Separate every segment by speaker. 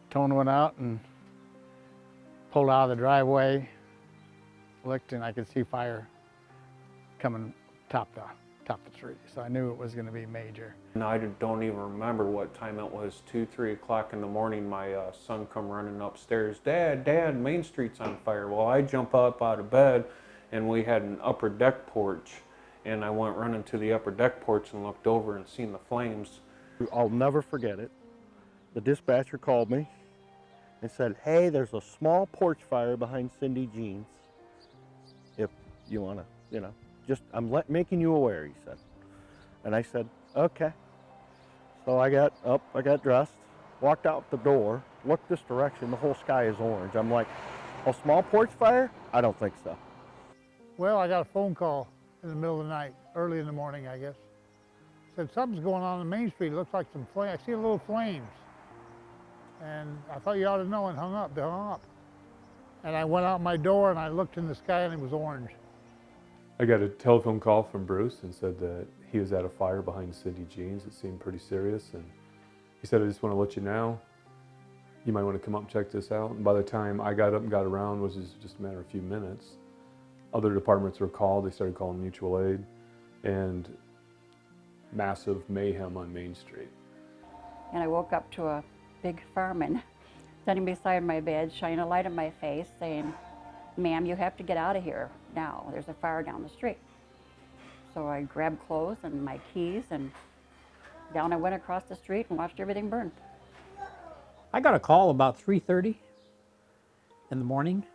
Speaker 1: Tone went out and pulled out of the driveway, looked, and I could see fire coming top the tree. So I knew it was going to be major.
Speaker 2: And I don't even remember what time it was, 2, 3 o'clock in the morning. My son come running upstairs. Dad, Main Street's on fire. Well, I jump up out of bed, and we had an upper deck porch. And I went running to the upper deck porch and looked over and seen the flames.
Speaker 3: I'll never forget it. The dispatcher called me and said, "Hey, there's a small porch fire behind Cindy Jean's. If you want to, I'm making you aware," he said. And I said, "Okay." So I got up, I got dressed, walked out the door, looked this direction, the whole sky is orange. I'm like, a small porch fire? I don't think so.
Speaker 4: Well, I got a phone call in the middle of the night, early in the morning, I guess. Said, something's going on Main Street. It looks like some flame. I see a little flames. And I thought you ought to know, and hung up. They hung up. And I went out my door and I looked in the sky and it was orange.
Speaker 5: I got a telephone call from Bruce and said that he was at a fire behind Cindy Jean's. It seemed pretty serious, and he said, "I just want to let you know, you might want to come up and check this out." And by the time I got up and got around, which was just a matter of a few minutes, other departments were called. They started calling mutual aid, and massive mayhem on Main Street.
Speaker 6: And I woke up to a big fireman sitting beside my bed, shining a light in my face, saying, "Ma'am, you have to get out of here now. There's a fire down the street." So I grabbed clothes and my keys, and down I went across the street and watched everything burn.
Speaker 7: I got a call about 3:30 in the morning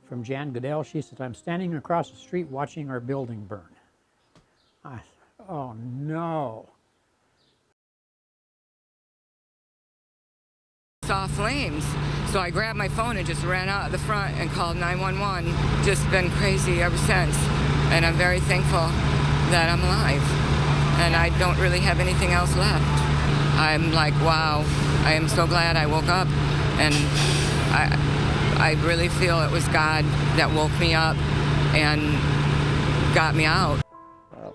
Speaker 7: from Jan Goodell. She said, "I'm standing across the street watching our building burn." I said, "Oh no."
Speaker 8: Saw flames, so I grabbed my phone and just ran out the front and called 911. Just been crazy ever since, and I'm very thankful that I'm alive, and I don't really have anything else left. I'm like, wow, I am so glad I woke up, and I really feel it was God that woke me up and got me out.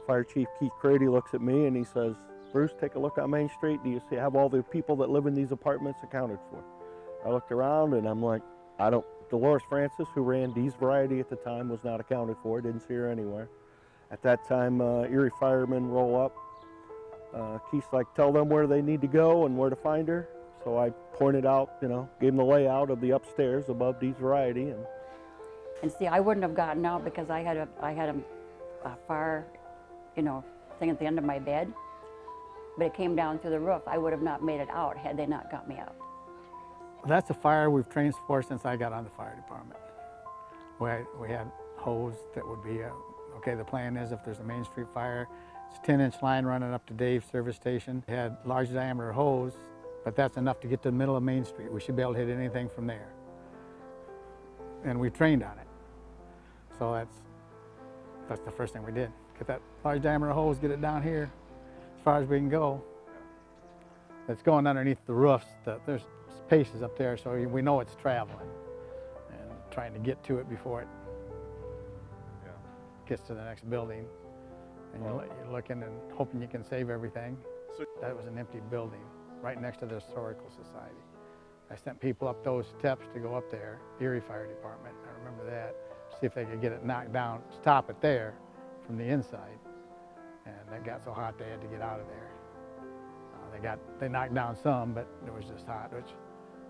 Speaker 3: Fire Chief Keith Crady looks at me and he says, "Bruce, take a look on Main Street. Do you have all the people that live in these apartments accounted for?" I looked around and I'm like, Dolores Francis, who ran Dee's Variety at the time, was not accounted for. Didn't see her anywhere. At that time, Erie firemen roll up. Keith's like, "Tell them where they need to go and where to find her." So I pointed out, gave them the layout of the upstairs above Dee's Variety.
Speaker 6: And see, I wouldn't have gotten out because I had a fire, thing at the end of my bed, but it came down through the roof. I would have not made it out had they not got me out.
Speaker 1: That's a fire we've trained for since I got on the fire department. We had hose that would be, okay, the plan is if there's a Main Street fire, it's a 10-inch line running up to Dave's service station. It had large diameter hose, but that's enough to get to the middle of Main Street. We should be able to hit anything from there. And we trained on it. So that's the first thing we did. Get that large diameter hose, get it down here as far as we can go. It's going underneath the roofs. There's spaces up there, so we know it's traveling, and trying to get to it before it gets to the next building. And you're looking and hoping you can save everything. That was an empty building right next to the Historical Society. I sent people up those steps to go up there, Erie Fire Department, I remember that, see if they could get it knocked down, stop it there from the inside. And it got so hot they had to get out of there. They knocked down some, but it was just hot, which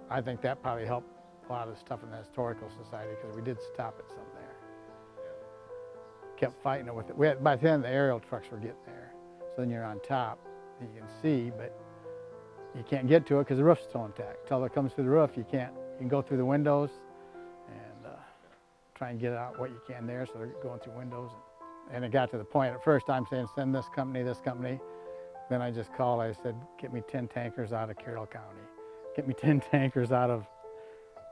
Speaker 1: I think that probably helped a lot of the stuff in the Historical Society, because we did stop it some there. Kept fighting it with it. By then the aerial trucks were getting there. So then you're on top, and you can see, but you can't get to it because the roof's still intact. Until it comes through the roof, you can go through the windows and try and get out what you can there, so they're going through windows. And it got to the point, at first I'm saying, send this company. Then I just called, I said, get me 10 tankers out of Carroll County. Get me 10 tankers out of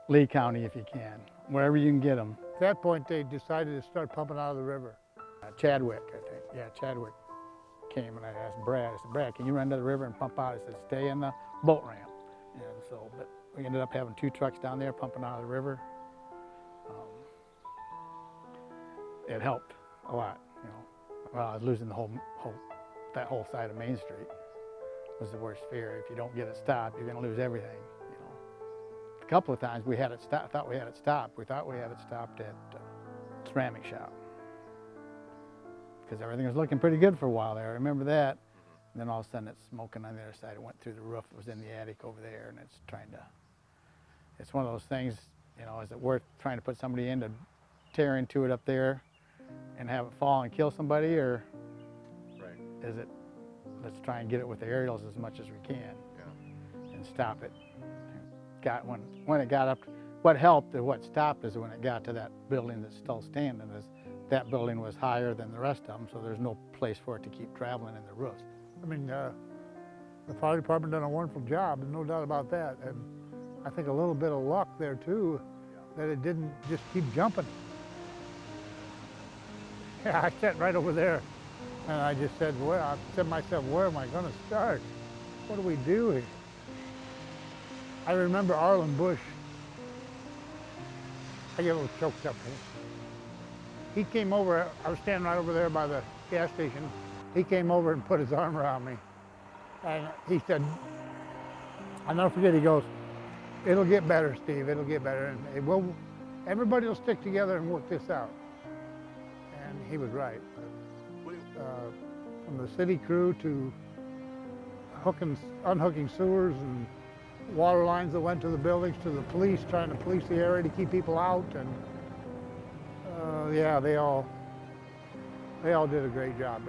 Speaker 1: Lee County if you can, wherever you can get them.
Speaker 4: At that point, they decided to start pumping out of the river.
Speaker 1: Chadwick, I think. Yeah, Chadwick came and I asked Brad, I said, "Brad, can you run to the river and pump out?" He said, "Stay in the boat ramp." And so, but we ended up having 2 trucks down there pumping out of the river. It helped a lot, Well, I was losing that whole side of Main Street was the worst fear. If you don't get it stopped, you're going to lose everything, a couple of times we had it thought we had it stopped. We thought we had it stopped at ceramic shop because everything was looking pretty good for a while there. I remember that. And then all of a sudden it's smoking on the other side. It went through the roof. It was in the attic over there, and it's trying to. It's one of those things, you know. Is it worth trying to put somebody in to tear into it up there and have it fall and kill somebody, or is it? Let's try and get it with the aerials as much as we can and stop it. When it got up, what helped and what stopped is when it got to that building that's still standing. Is that building was higher than the rest of them, so there's no place for it to keep traveling in the roofs.
Speaker 4: I mean, the fire department done a wonderful job, and no doubt about that. And I think a little bit of luck there too, that it didn't just keep jumping. Yeah, I sat right over there, and I just said, well, I said to myself, where am I going to start? What do we do here? I remember Arlen Bush. I get a little choked up here. He came over, I was standing right over there by the gas station. He came over and put his arm around me. And he said, I'll never forget, he goes, it'll get better, Steve, it'll get better. And everybody will stick together and work this out. And he was right. From the city crew to unhooking sewers and water lines that went to the buildings, to the police, trying to police the area to keep people out. And yeah, they all did a great job.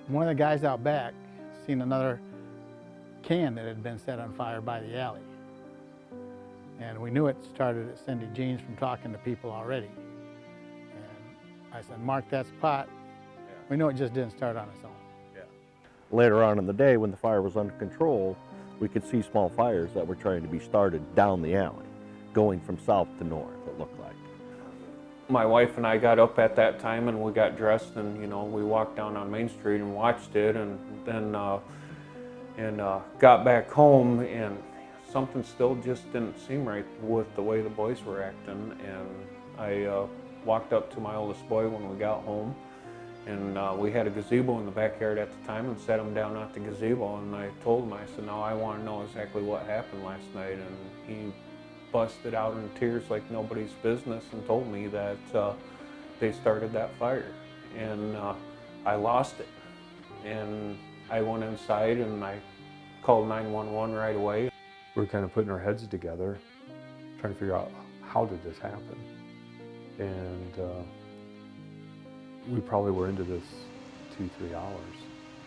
Speaker 1: One of the guys out back seen another can that had been set on fire by the alley. And we knew it started at Cindy Jean's from talking to people already. And I said, mark that spot. We know it just didn't start on its own.
Speaker 3: Later on in the day, when the fire was under control, we could see small fires that were trying to be started down the alley, going from south to north, it looked like.
Speaker 2: My wife and I got up at that time and we got dressed, and you know, we walked down on Main Street and watched it, and then got back home, and something still just didn't seem right with the way the boys were acting. And I walked up to my oldest boy when we got home, and we had a gazebo in the backyard at the time, and set him down at the gazebo, and I told him, I said, now I want to know exactly what happened last night. And he busted out in tears like nobody's business and told me that they started that fire, and I lost it. And I went inside and I called 911 right away.
Speaker 5: We were kind of putting our heads together, trying to figure out how did this happen. And we probably were into this 2-3 hours,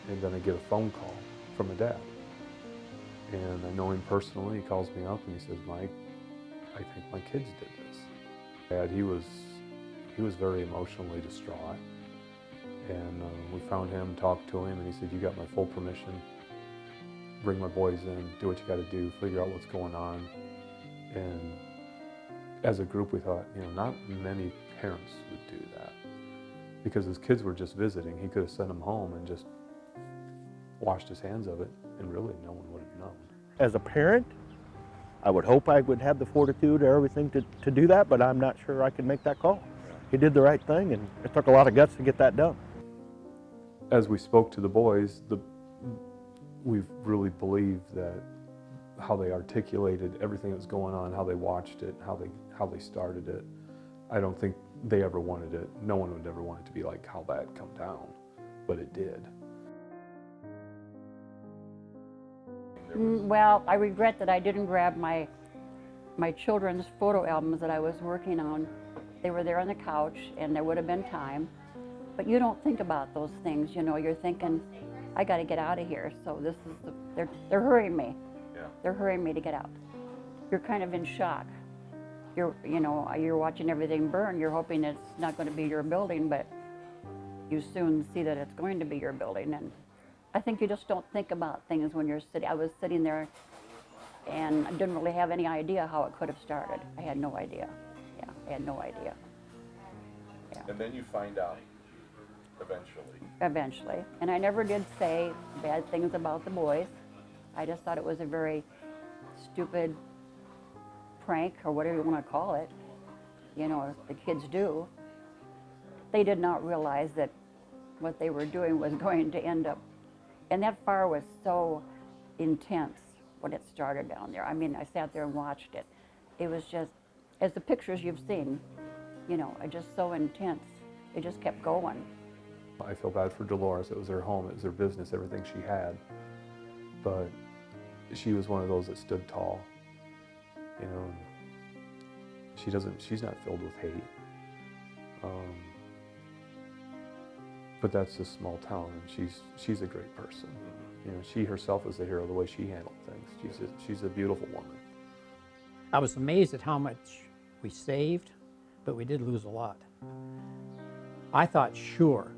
Speaker 5: and then I get a phone call from my dad. And I know him personally. He calls me up and he says, Mike, I think my kids did this. Dad, he was very emotionally distraught. And we found him, talked to him, and he said, you got my full permission. Bring my boys in, do what you got to do, figure out what's going on. And as a group, we thought, you know, not many parents would do that. Because his kids were just visiting. He could have sent them home and just washed his hands of it, and really no one would have known.
Speaker 3: As a parent, I would hope I would have the fortitude or everything to do that, but I'm not sure I could make that call. He did the right thing, and it took a lot of guts to get that done.
Speaker 5: As we spoke to the boys, we really believed that how they articulated everything that was going on, how they watched it, how they started it. I don't think they ever wanted it. No one would ever want it to be like how that come down, but it did.
Speaker 6: Well, I regret that I didn't grab my children's photo albums that I was working on. They were there on the couch, and there would have been time. But you don't think about those things, you know. You're thinking, I got to get out of here. So this is they're hurrying me. Yeah. They're hurrying me to get out. You're kind of in shock. You're watching everything burn. You're hoping it's not going to be your building, but you soon see that it's going to be your building. And I think you just don't think about things when you're sitting. I was sitting there, and I didn't really have any idea how it could have started. I had no idea. Yeah, I had no idea. Yeah.
Speaker 9: And then you find out, eventually.
Speaker 6: Eventually. And I never did say bad things about the boys. I just thought it was a very stupid prank, or whatever you want to call it. You know, the kids do. They did not realize that what they were doing was going to end up. And that fire was so intense when it started down there. I mean, I sat there and watched it. It was just, as the pictures you've seen, you know, just so intense. It just kept going.
Speaker 5: I feel bad for Dolores. It was her home, it was her business, everything she had. But she was one of those that stood tall, you know. She's not filled with hate. But that's a small town, and she's a great person. You know, she herself is a hero, the way she handled things. She's a beautiful woman.
Speaker 7: I was amazed at how much we saved, but we did lose a lot. I thought, sure.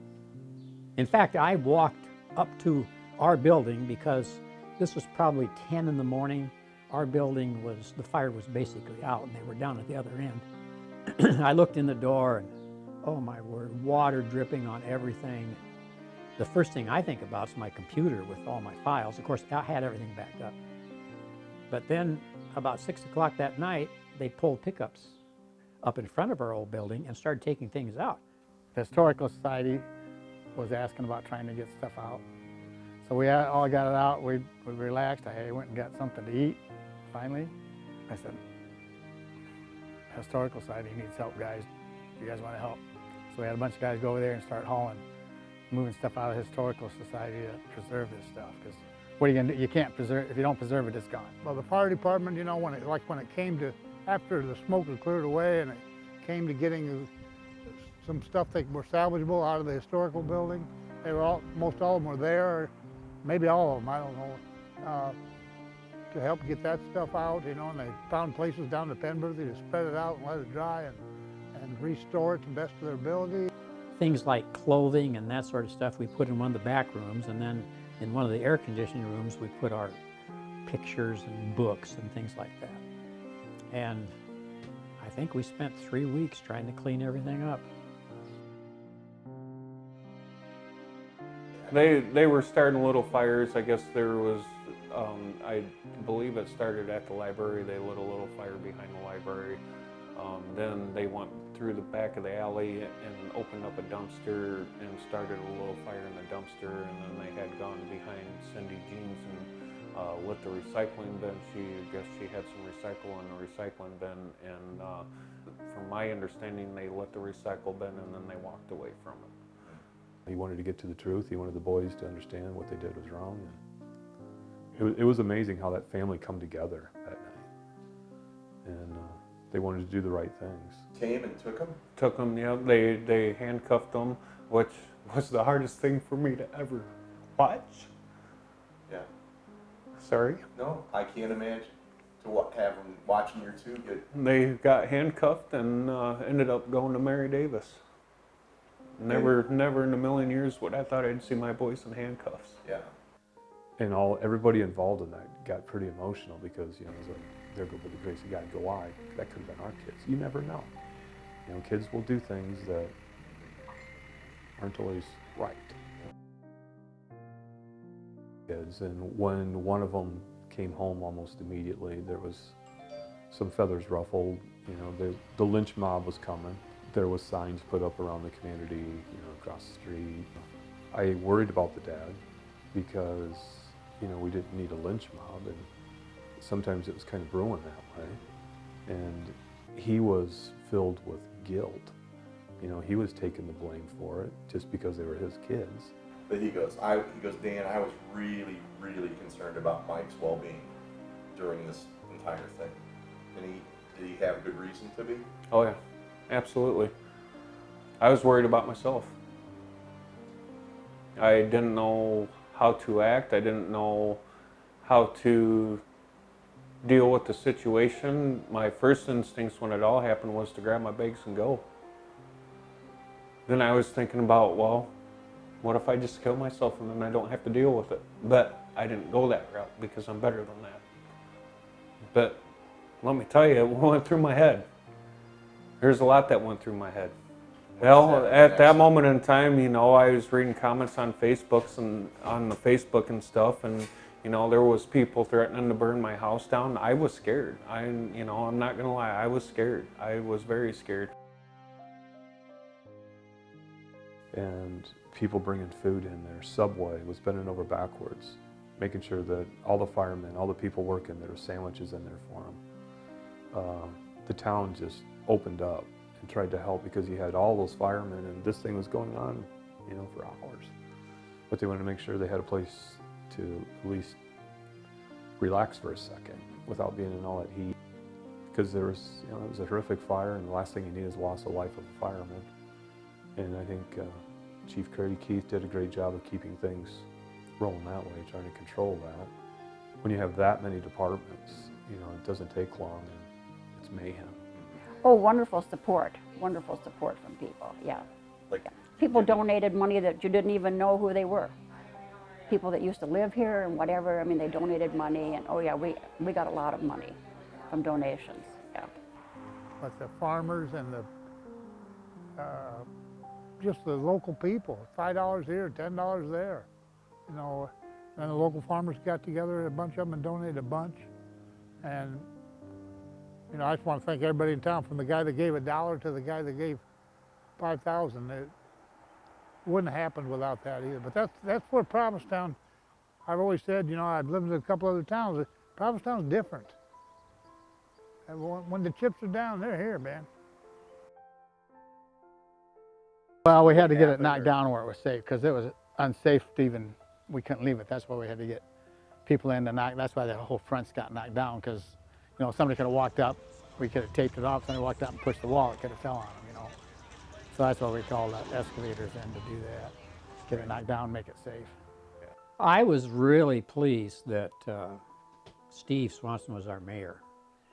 Speaker 7: In fact, I walked up to our building because this was probably 10 in the morning. Our building the fire was basically out, and they were down at the other end. I looked in the door, and oh my word, water dripping on everything. The first thing I think about is my computer with all my files. Of course, I had everything backed up. But then about 6 o'clock that night, they pulled pickups up in front of our old building and started taking things out.
Speaker 1: The Historical Society was asking about trying to get stuff out. So we all got it out, we relaxed. I went and got something to eat, finally. I said, Historical Society needs help, guys. You guys want to help? So we had a bunch of guys go over there and start hauling, moving stuff out of the Historical Society to preserve this stuff. Because what are you gonna do? You can't preserve, if you don't preserve it, it's gone.
Speaker 4: Well, the fire department, you know, when it came to, after the smoke had cleared away and it came to getting some stuff that were salvageable out of the historical building, they were most all of them were there, maybe all of them, I don't know, to help get that stuff out, you know, and they found places down to Penberthy to spread it out and let it dry and restore it to the best of their ability.
Speaker 7: Things like clothing and that sort of stuff we put in one of the back rooms, and then in one of the air conditioning rooms we put our pictures and books and things like that. And I think we spent 3 weeks trying to clean everything up.
Speaker 2: They were starting little fires. I guess there was, I believe it started at the library. They lit a little fire behind the library. Then they went through the back of the alley and opened up a dumpster and started a little fire in the dumpster. And then they had gone behind Cindy Jean's and lit the recycling bin. I guess she had some recycle in the recycling bin. And from my understanding, they lit the recycle bin and then they walked away from it.
Speaker 5: He wanted to get to the truth. He wanted the boys to understand what they did was wrong. And it was amazing how that family come together that night. And they wanted to do the right things.
Speaker 9: Came and took them?
Speaker 2: Took them, yeah. They handcuffed them, which was the hardest thing for me to ever watch.
Speaker 9: Yeah.
Speaker 2: Sorry?
Speaker 9: No, I can't imagine. To have them watching your tube get...
Speaker 2: They got handcuffed and ended up going to Mary Davis. Never in a million years would I thought I'd see my boys in handcuffs.
Speaker 9: Yeah.
Speaker 5: And everybody involved in that got pretty emotional because, you know, it was like, there go by the grace of God, go I. That could have been our kids. You never know. You know, kids will do things that aren't always right. Kids, and when one of them came home almost immediately, there was some feathers ruffled. You know, the lynch mob was coming. There was signs put up around the community, you know, across the street. I worried about the dad because, you know, we didn't need a lynch mob, and sometimes it was kind of brewing that way. And he was filled with guilt. You know, he was taking the blame for it just because they were his kids.
Speaker 9: But he goes, Dan, I was really, really concerned about Mike's well-being during this entire thing. And did he have a good reason to be?
Speaker 2: Oh yeah, absolutely. I was worried about myself. I didn't know how to act. I didn't know how to deal with the situation. My first instincts when it all happened was to grab my bags and go. Then I was thinking about, well, what if I just kill myself and then I don't have to deal with it? But I didn't go that route because I'm better than that. But let me tell you, what went through my head. There's a lot that went through my head. Well, at that moment in time, you know, I was reading comments on Facebook and stuff, and you know, there was people threatening to burn my house down. I was scared. I'm not gonna lie, I was scared. I was very scared.
Speaker 5: And people bringing food in there. Subway was bending over backwards. making sure that all the firemen, all the people working, there were sandwiches in there for them. The town just opened up and tried to help because you had all those firemen and this thing was going on, you know, for hours. But they wanted to make sure they had a place to at least relax for a second without being in all that heat. Because there was, you know, it was a horrific fire, and the last thing you need is loss of life of a fireman. And I think Chief Grady Keith did a great job of keeping things rolling that way, trying to control that. When you have that many departments, you know, it doesn't take long, and it's mayhem.
Speaker 6: Oh, wonderful support from people, yeah.
Speaker 9: Like,
Speaker 6: People donated money that you didn't even know who they were. People that used to live here and whatever, I mean, they donated money, and oh yeah, we got a lot of money from donations, yeah.
Speaker 4: But the farmers and the, just the local people, $5 here, $10 there, you know, and the local farmers got together, a bunch of them, and donated a bunch. And, you know, I just want to thank everybody in town, from the guy that gave $1 to the guy that gave 5,000. It wouldn't have happened without that either. But that's what Prophetstown, I've always said, you know, I've lived in a couple other towns. Prophetstown's different. And when the chips are down, they're here, man.
Speaker 1: Well, we had to get it knocked down where it was safe, because it was unsafe to even, we couldn't leave it. That's why we had to get people in to knock, that's why the whole fronts got knocked down, because, you know, somebody could have walked up, we could have taped it off, somebody walked up and pushed the wall, it could have fell on them, you know. So that's why we called excavators in to do that, get it knocked down, make it safe.
Speaker 7: I was really pleased that Steve Swanson was our mayor.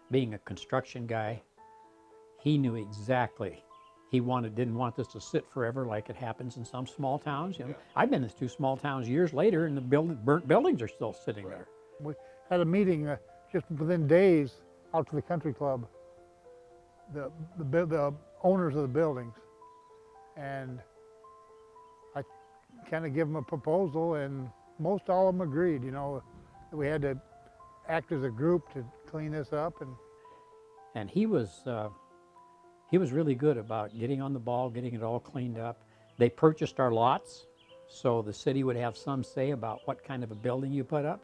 Speaker 7: Being a construction guy, he knew exactly. He didn't want this to sit forever like it happens in some small towns. You know, I've been in 2 small towns years later, and the burnt buildings are still sitting there.
Speaker 4: We had a meeting just within days out to the country club, the owners of the buildings, and I kind of give them a proposal, and most all of them agreed, you know, that we had to act as a group to clean this up.
Speaker 7: And he was really good about getting on the ball, getting it all cleaned up. They purchased our lots, so the city would have some say about what kind of a building you put up.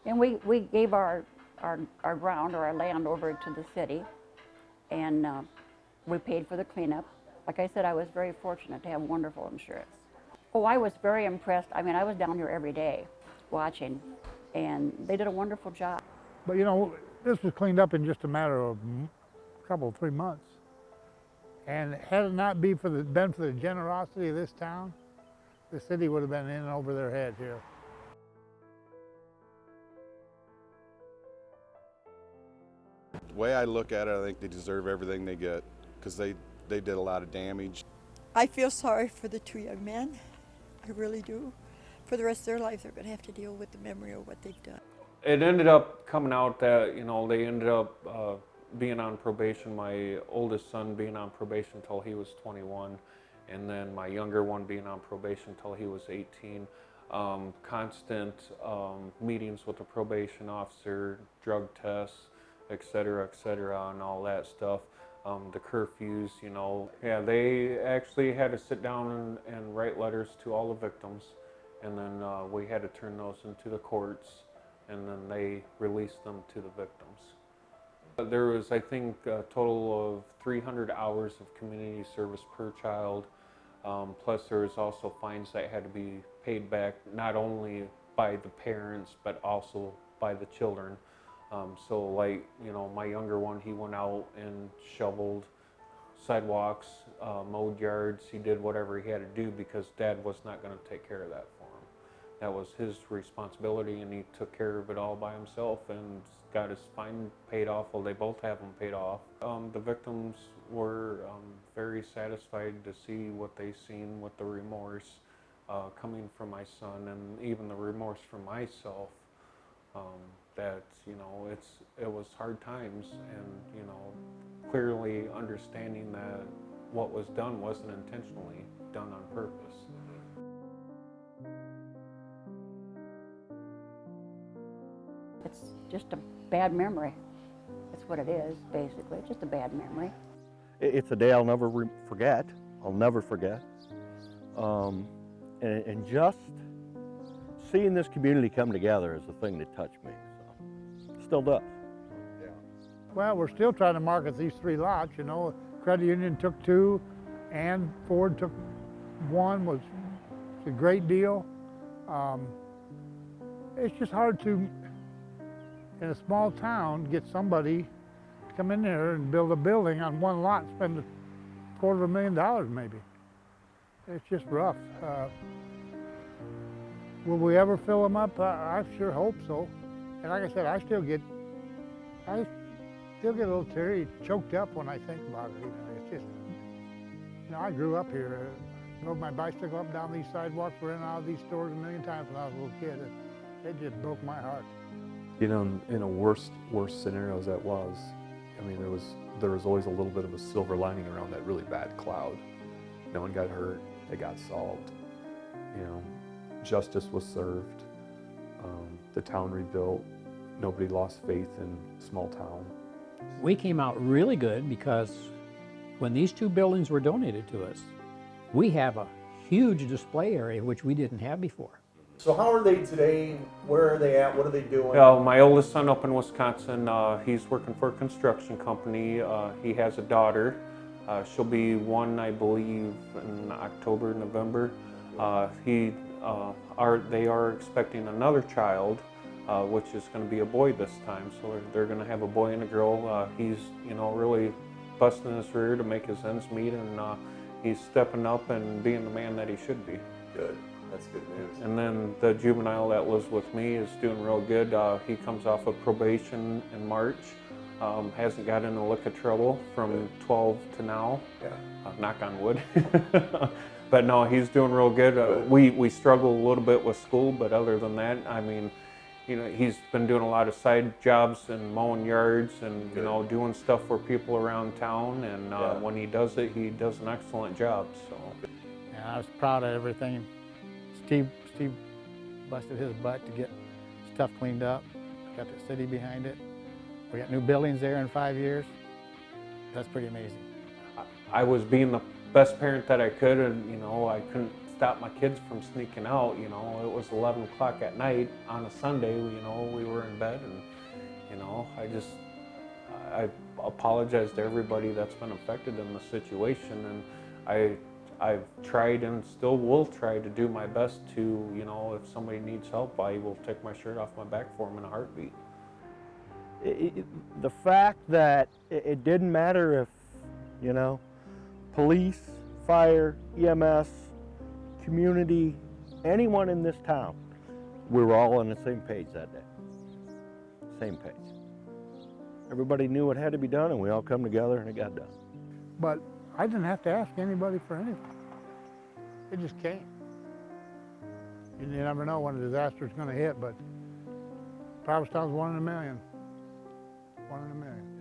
Speaker 6: And we gave our ground or our land over to the city, and we paid for the cleanup. Like I said, I was very fortunate to have wonderful insurance. Oh, I was very impressed. I mean, I was down here every day watching, and they did a wonderful job.
Speaker 4: But you know, this was cleaned up in just a matter of a couple, 3 months. And had it not been for the generosity of this town, the city would have been in over their head here.
Speaker 10: The way I look at it, I think they deserve everything they get, because they did a lot of damage.
Speaker 11: I feel sorry for the 2 young men. I really do. For the rest of their life, they're going to have to deal with the memory of what they've done.
Speaker 2: It ended up coming out that, you know, they ended up being on probation, my oldest son being on probation until he was 21, and then my younger one being on probation until he was 18. Constant meetings with the probation officer, drug tests, et cetera, and all that stuff. The curfews, you know. Yeah, they actually had to sit down and write letters to all the victims, and then we had to turn those into the courts, and then they released them to the victims. There was, I think, a total of 300 hours of community service per child, plus there was also fines that had to be paid back not only by the parents but also by the children. So like, you know, my younger one, he went out and shoveled sidewalks, mowed yards, he did whatever he had to do because Dad was not going to take care of that for him. That was his responsibility, and he took care of it all by himself and got his fine paid off. Well, they both have them paid off. The victims were very satisfied to see what they seen with the remorse coming from my son, and even the remorse from myself. That, you know, it was hard times, and, you know, clearly understanding that what was done wasn't intentionally done on purpose.
Speaker 6: It's just a bad memory. That's what it is, basically. It's just a bad memory.
Speaker 3: It's a day I'll never forget. I'll never forget. And just seeing this community come together is the thing that touched me. So, still does.
Speaker 9: Yeah.
Speaker 4: Well, we're still trying to market these 3 lots, you know. Credit Union took 2, and Ford took 1, was a great deal. It's just hard to, in a small town, get somebody to come in there and build a building on 1 lot and spend $250,000 maybe. It's just rough. Will we ever fill them up? I sure hope so. And like I said, I still get a little teary, choked up when I think about it. It's just, you know, I grew up here. I rode my bicycle up and down these sidewalks, ran out of these stores a million times when I was a little kid. It just broke my heart.
Speaker 5: You know, in a worst scenario as that was, I mean, there was always a little bit of a silver lining around that really bad cloud. No one got hurt. It got solved. You know, justice was served. The town rebuilt. Nobody lost faith in small town.
Speaker 7: We came out really good because when these 2 buildings were donated to us, we have a huge display area which we didn't have before.
Speaker 9: So how are they today? Where are they at? What are they doing?
Speaker 2: My oldest son up in Wisconsin, he's working for a construction company. He has a daughter. She'll be 1, I believe, in October, November. They are expecting another child, which is going to be a boy this time. So they're going to have a boy and a girl. He's, you know, really busting his rear to make his ends meet, and he's stepping up and being the man that he should be.
Speaker 9: Good. That's good news.
Speaker 2: And then the juvenile that lives with me is doing real good. He comes off of probation in March. Hasn't got in a lick of trouble from 12 to now.
Speaker 9: Yeah.
Speaker 2: Knock on wood. But no, he's doing real good. We struggle a little bit with school, but other than that, I mean, you know, he's been doing a lot of side jobs and mowing yards and, you know, doing stuff for people around town. And when he does it, he does an excellent job. So.
Speaker 1: Yeah, I was proud of everything. Steve busted his butt to get stuff cleaned up. Got the city behind it. We got new buildings there in 5 years. That's pretty amazing.
Speaker 2: I was being the best parent that I could, and you know, I couldn't stop my kids from sneaking out. You know, it was 11 o'clock at night on a Sunday. You know, we were in bed, and you know, I apologize to everybody that's been affected in the situation, and I've tried and still will try to do my best to, you know, if somebody needs help, I will take my shirt off my back for them in a heartbeat.
Speaker 3: The fact that it didn't matter if, you know, police, fire, EMS, community, anyone in this town, we were all on the same page that day. Same page. Everybody knew what had to be done, and we all come together and it got done.
Speaker 4: But I didn't have to ask anybody for anything. It just came. You never know when a disaster is going to hit, but Prophetstown's 1 in a million. 1 in a million.